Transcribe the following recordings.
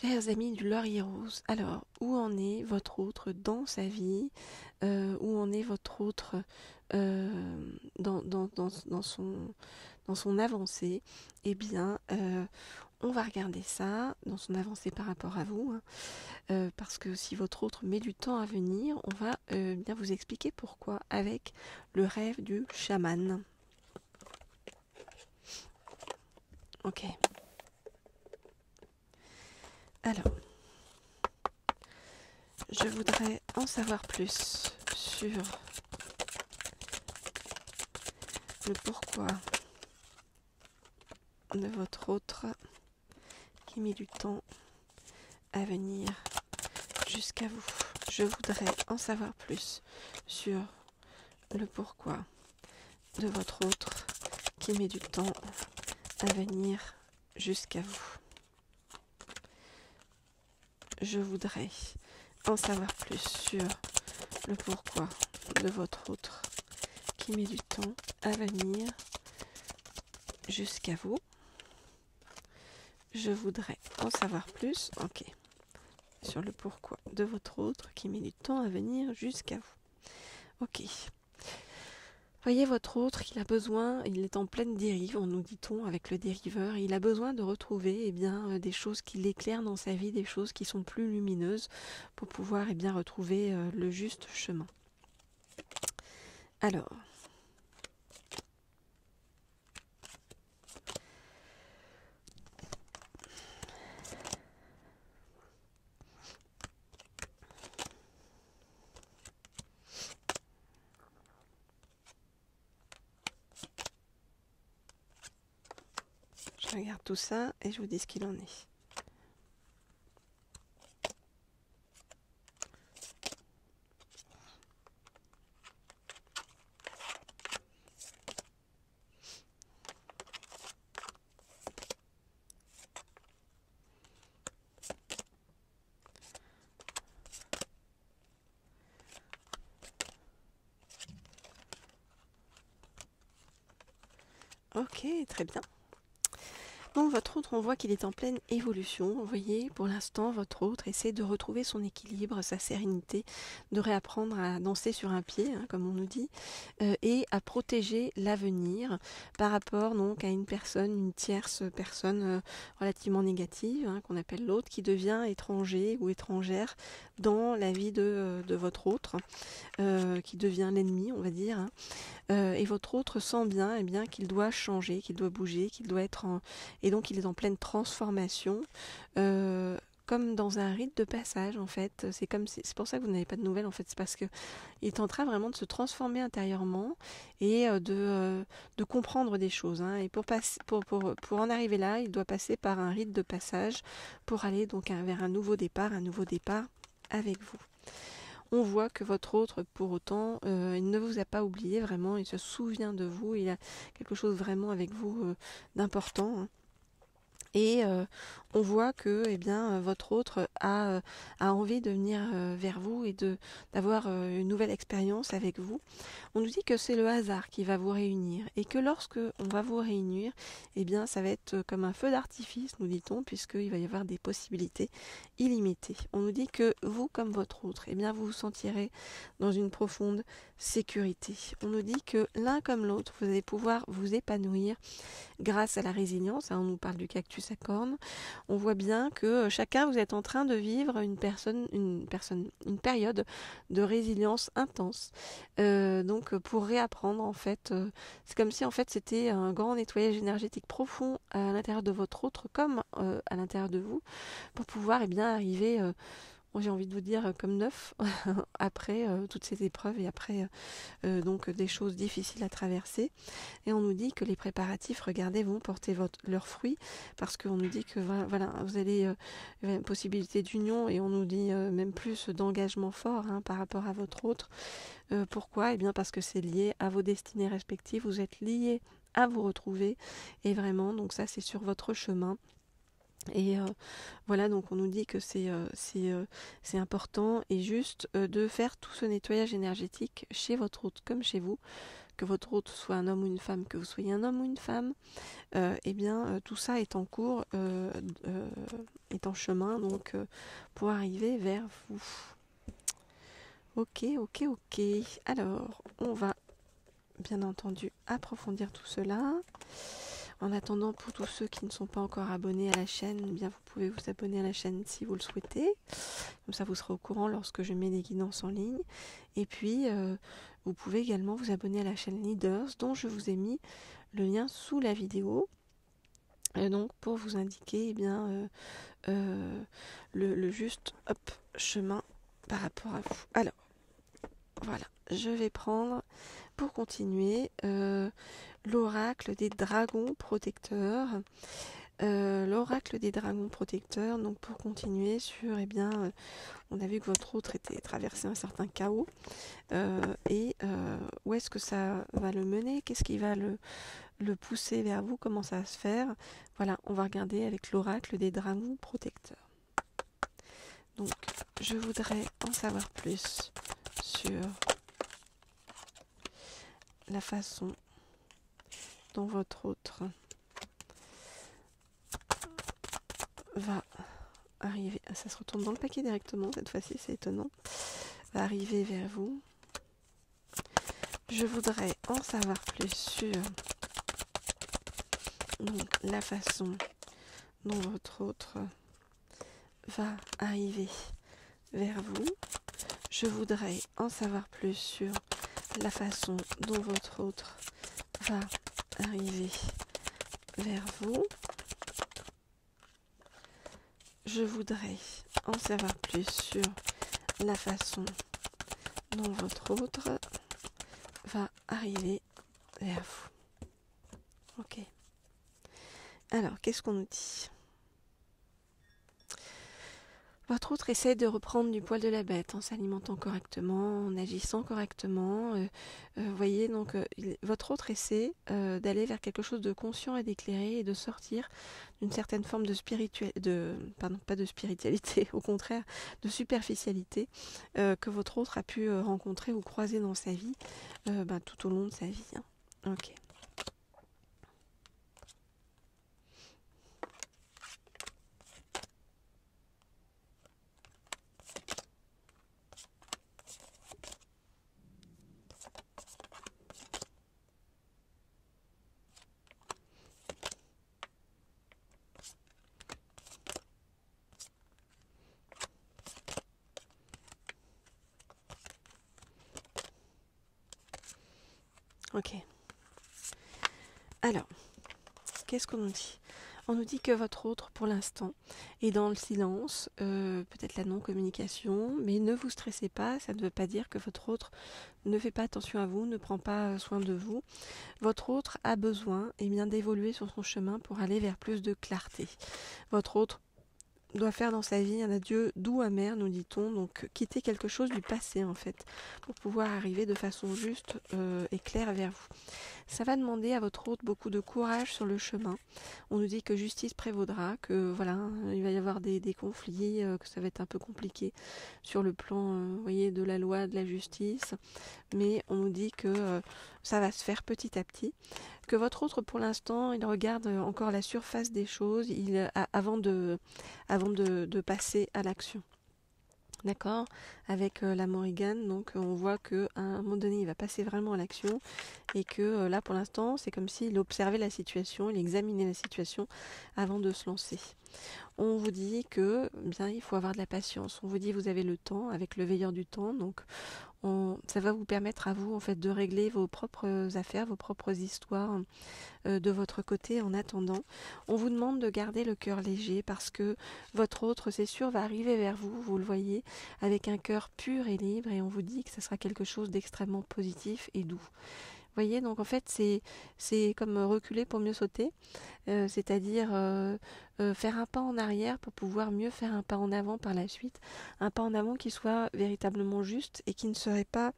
Chers amis du Laurier Rose, alors où en est votre autre dans sa vie? Où en est votre autre dans son avancée? Eh bien, on va regarder ça dans son avancée par rapport à vous, hein, parce que si votre autre met du temps à venir, on va bien vous expliquer pourquoi avec le rêve du chaman. Ok. Alors, je voudrais en savoir plus sur le pourquoi de votre autre qui met du temps à venir jusqu'à vous. Je voudrais en savoir plus sur le pourquoi de votre autre qui met du temps à venir jusqu'à vous. Je voudrais en savoir plus sur le pourquoi de votre autre qui met du temps à venir jusqu'à vous. Je voudrais en savoir plus, ok, sur le pourquoi de votre autre qui met du temps à venir jusqu'à vous. Ok. Voyez votre autre, il a besoin, il est en pleine dérive, nous dit-on, avec le dériveur, il a besoin de retrouver des choses qui l'éclairent dans sa vie, des choses qui sont plus lumineuses pour pouvoir retrouver le juste chemin. Alors, je regarde tout ça et je vous dis ce qu'il en est. Ok, très bien. Donc votre autre, on voit qu'il est en pleine évolution. Vous voyez, pour l'instant, votre autre essaie de retrouver son équilibre, sa sérénité, de réapprendre à danser sur un pied, hein, comme on nous dit, et à protéger l'avenir par rapport donc à une personne, une tierce personne relativement négative, hein, qu'on appelle l'autre, qui devient étranger ou étrangère dans la vie de votre autre, qui devient l'ennemi, on va dire, hein. Et votre autre sent bien, qu'il doit changer, qu'il doit bouger, qu'il doit être en... Et donc il est en pleine transformation, comme dans un rite de passage en fait. C'est pour ça que vous n'avez pas de nouvelles en fait, c'est parce que il est en train vraiment de se transformer intérieurement et de comprendre des choses, hein. Et pour en arriver là, il doit passer par un rite de passage pour aller donc vers un nouveau départ avec vous. On voit que votre autre, pour autant, il ne vous a pas oublié vraiment, il se souvient de vous, il a quelque chose vraiment avec vous d'important, hein. Et on voit que votre autre a envie de venir vers vous et d'avoir une nouvelle expérience avec vous. On nous dit que c'est le hasard qui va vous réunir et que lorsque on va vous réunir, ça va être comme un feu d'artifice, nous dit-on, puisqu'il va y avoir des possibilités illimitées. On nous dit que vous, comme votre autre, vous vous sentirez dans une profonde sécurité. On nous dit que l'un comme l'autre, vous allez pouvoir vous épanouir grâce à la résilience, hein, on nous parle du cactus à cornes. On voit bien que chacun vous êtes en train de vivre une période de résilience intense. Donc pour réapprendre en fait, c'est comme si en fait c'était un grand nettoyage énergétique profond à l'intérieur de votre autre comme à l'intérieur de vous pour pouvoir arriver j'ai envie de vous dire comme neuf après toutes ces épreuves et après donc des choses difficiles à traverser. Et on nous dit que les préparatifs, regardez, vont porter leurs fruits parce qu'on nous dit que voilà, vous allez une possibilité d'union et on nous dit même plus d'engagement fort, hein, par rapport à votre autre. Pourquoi ? Parce que c'est lié à vos destinées respectives, vous êtes liés à vous retrouver et vraiment, donc ça c'est sur votre chemin. Et voilà, donc on nous dit que c'est important et juste de faire tout ce nettoyage énergétique chez votre autre comme chez vous, que votre hôte soit un homme ou une femme, que vous soyez un homme ou une femme, tout ça est en cours, est en chemin, donc pour arriver vers vous. Ok. Alors, on va bien entendu approfondir tout cela. En attendant, pour tous ceux qui ne sont pas encore abonnés à la chaîne, eh bien vous pouvez vous abonner à la chaîne si vous le souhaitez. Comme ça, vous serez au courant lorsque je mets les guidances en ligne. Et puis, vous pouvez également vous abonner à la chaîne Leaders, dont je vous ai mis le lien sous la vidéo. Donc, pour vous indiquer le juste chemin par rapport à vous. Alors, voilà, je vais prendre, pour continuer, l'oracle des dragons protecteurs. L'oracle des dragons protecteurs, donc pour continuer sur, on a vu que votre autre était traversé un certain chaos. Où est-ce que ça va le mener? Qu'est-ce qui va le pousser vers vous? Comment ça va se faire? Voilà, on va regarder avec l'oracle des dragons protecteurs. Donc, je voudrais en savoir plus sur la façon dont votre autre va arriver. Ça se retourne dans le paquet directement, cette fois-ci, c'est étonnant. Va arriver vers vous. Je voudrais en savoir plus sur donc, la façon dont votre autre va arriver vers vous. Je voudrais en savoir plus sur la façon dont votre autre va arriver vers vous. Je voudrais en savoir plus sur la façon dont votre autre va arriver vers vous. Ok. Alors, qu'est-ce qu'on nous dit? Votre autre essaie de reprendre du poil de la bête en s'alimentant correctement, en agissant correctement. Voyez, donc, votre autre essaie d'aller vers quelque chose de conscient et d'éclairé et de sortir d'une certaine forme de pas de spiritualité, au contraire, de superficialité que votre autre a pu rencontrer ou croiser dans sa vie tout au long de sa vie. Hein. Ok. Ok. Alors, qu'est-ce qu'on nous dit? On nous dit que votre autre, pour l'instant, est dans le silence, peut-être la non-communication, mais ne vous stressez pas, ça ne veut pas dire que votre autre ne fait pas attention à vous, ne prend pas soin de vous. Votre autre a besoin d'évoluer sur son chemin pour aller vers plus de clarté. Votre autre doit faire dans sa vie un adieu doux amer, nous dit-on, donc quitter quelque chose du passé en fait, pour pouvoir arriver de façon juste et claire vers vous. Ça va demander à votre hôte beaucoup de courage sur le chemin. On nous dit que justice prévaudra, que voilà, il va y avoir des conflits, que ça va être un peu compliqué sur le plan, voyez, de la loi, de la justice, mais on nous dit que ça va se faire petit à petit. Que votre autre, pour l'instant, il regarde encore la surface des choses avant de passer à l'action. D'accord? Avec la Morrigan, donc on voit qu'à un moment donné, il va passer vraiment à l'action et que là, pour l'instant, c'est comme s'il observait la situation, il examinait la situation avant de se lancer. On vous dit que, il faut avoir de la patience. On vous dit vous avez le temps avec le veilleur du temps, donc ça va vous permettre à vous en fait de régler vos propres affaires, vos propres histoires de votre côté en attendant. On vous demande de garder le cœur léger parce que votre autre, c'est sûr, va arriver vers vous, vous le voyez, avec un cœur pur et libre et on vous dit que ce sera quelque chose d'extrêmement positif et doux. Vous voyez, donc en fait, c'est comme reculer pour mieux sauter, c'est-à-dire faire un pas en arrière pour pouvoir mieux faire un pas en avant par la suite, un pas en avant qui soit véritablement juste et qui ne serait pas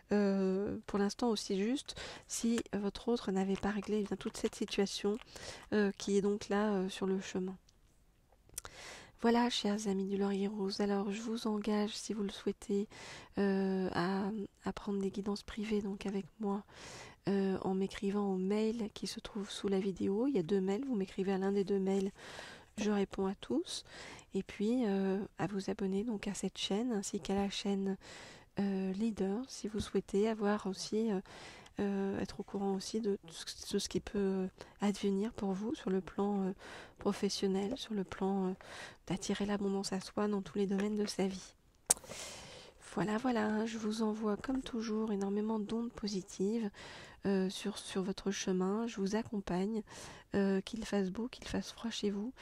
pour l'instant aussi juste si votre autre n'avait pas réglé toute cette situation qui est donc là sur le chemin. Voilà, chers amis du Laurier Rose, alors je vous engage, si vous le souhaitez, à prendre des guidances privées donc avec moi en m'écrivant au mail qui se trouve sous la vidéo. Il y a 2 mails, vous m'écrivez à l'un des 2 mails, je réponds à tous. Et puis à vous abonner donc à cette chaîne ainsi qu'à la chaîne Leader si vous souhaitez avoir aussi être au courant aussi de tout ce qui peut advenir pour vous sur le plan professionnel, sur le plan d'attirer l'abondance à soi dans tous les domaines de sa vie. Voilà, je vous envoie comme toujours énormément d'ondes positives sur votre chemin. Je vous accompagne, qu'il fasse beau, qu'il fasse froid chez vous.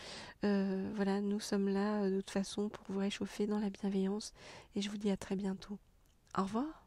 Voilà, nous sommes là de toute façon pour vous réchauffer dans la bienveillance et je vous dis à très bientôt. Au revoir.